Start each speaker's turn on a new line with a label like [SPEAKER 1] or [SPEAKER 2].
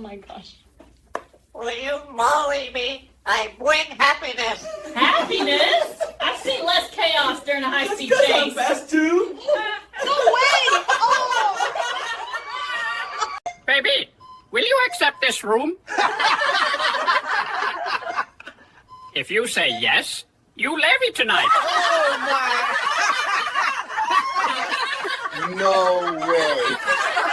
[SPEAKER 1] my gosh.
[SPEAKER 2] Will you molly me? I bring happiness.
[SPEAKER 1] Happiness? I've seen less chaos during a high-speed
[SPEAKER 3] That's
[SPEAKER 1] chase.
[SPEAKER 3] fast too.
[SPEAKER 2] No way! Oh!
[SPEAKER 4] Baby, will you accept this room? If you say yes, you levy tonight.
[SPEAKER 3] Oh my! No way.